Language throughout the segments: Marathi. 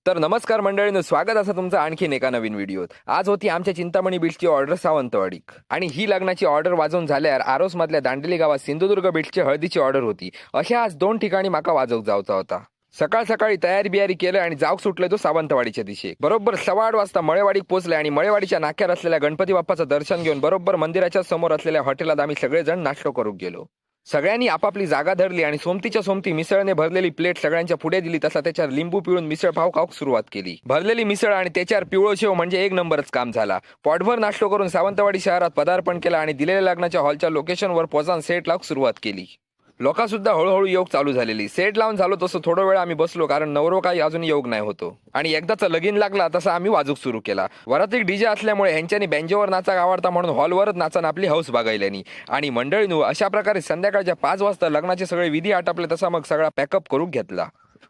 तर नमस्कार मंडळींनो, स्वागत असं तुमचं आणखीन एका नवीन व्हिडिओत। आज होती आमच्या चिंतामणी बीचची ऑर्डर सावंतवाडीक आणि ही लग्नाची ऑर्डर वाजवून झाल्यावर आरोस मधल्या दांडेली गावात सिंधुदुर्ग बीचची हळदीची ऑर्डर होती। अशा आज दोन ठिकाणी माका वाजवूक जावचा होता। सकाळ सकाळी तयारी बियारी केलं आणि जाऊक सुटले तो सावंतवाडीच्या दिशेक। बरोबर 8:15 वाजता मळेवाडीक पोहोचले आणि मळेवाडीच्या नाक्यावर असलेल्या गणपती बाप्पाचं दर्शन घेऊन बरोबर मंदिराच्या समोर असलेल्या हॉटेलात आम्ही सगळेजण नाश्ता करूक गेलो। सगळ्यांनी आपापली जागा धरली आणि सोमतीच्या सोमती मिसळने भरलेली प्लेट सगळ्यांच्या पुढे दिली। तसा त्याच्यावर लिंबू पिळून मिसळ पाव खाऊक सुरुवात केली। भरलेली मिसळ आणि त्याच्यावर पिवळो शेव म्हणजे एक नंबरच काम झाला। पोटभर नाश्ता करून सावंतवाडी शहरात पदार्पण केला आणि दिलेल्या लग्नाच्या हॉलच्या लोकेशनवर पोहोचून सेट लावूक सुरुवात केली। लोकांसुद्धा हळूहळू योग चालू झालेली। सेट लावून झालो तसं थोडा वेळ आम्ही बसलो, कारण नवरो काही अजून योग नाही होतो आणि एकदाचा लगीन लागला तसा आम्ही वाजूक सुरू केला। वरात एक डीजे असल्यामुळे ह्यांच्यानी बँजोवर नाचाक आवडता म्हणून हॉलवरच नाचान आपली हौस बागायल्यानी आणि मंडळींनो अशा प्रकारे संध्याकाळच्या 5 वाजता लग्नाचे सगळे विधी आटपले तसा मग सगळा पॅकअप करून घेतला।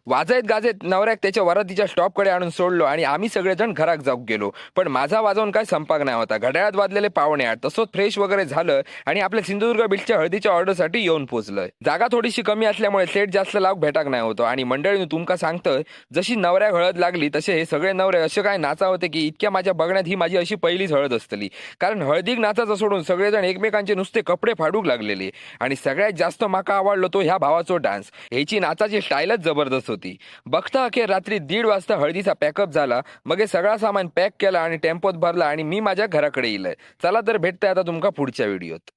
वाजत गाजत नवऱ्याक त्याच्या वरातीच्या स्टॉपकडे आणून सोडलो आणि आम्ही सगळेजण घरात जाऊक गेलो। पण माझा वाजवून काय संपाक नाही होता। घड्याळात वाजलेले 7:45 तसंच फ्रेश वगैरे झालं आणि आपल्या सिंधुदुर्ग बीचच्या हळदीच्या ऑर्डरसाठी येऊन पोहोचलोय। जागा थोडीशी कमी असल्यामुळे सेट जास्त लावूक भेटाक नाही होतो आणि मंडळीनं तुमका सांगतं, जशी नवऱ्याक हळद लागली तसे हे सगळे नवरे असे काय नाचा होते की इतक्या माझ्या बघण्यात ही माझी अशी पहिलीच हळद असतली। कारण हळदीक नाचाचं सोडून सगळेजण एकमेकांचे नुसते कपडे फाडूक लागलेले आणि सगळ्यात जास्त माका आवडलो तो ह्या भावाचो डान्स। ह्याची नाचाची स्टाईलच जबरदस्त होती। बघता अखेर रात्री 1:30 वाजता हळदीचा पॅकअप झाला। मग हे सगळा सामान पॅक केला आणि टेम्पोत भरला आणि मी माझ्या घराकडे येईल। चला तर भेटतंय आता तुमका पुढच्या व्हिडिओत।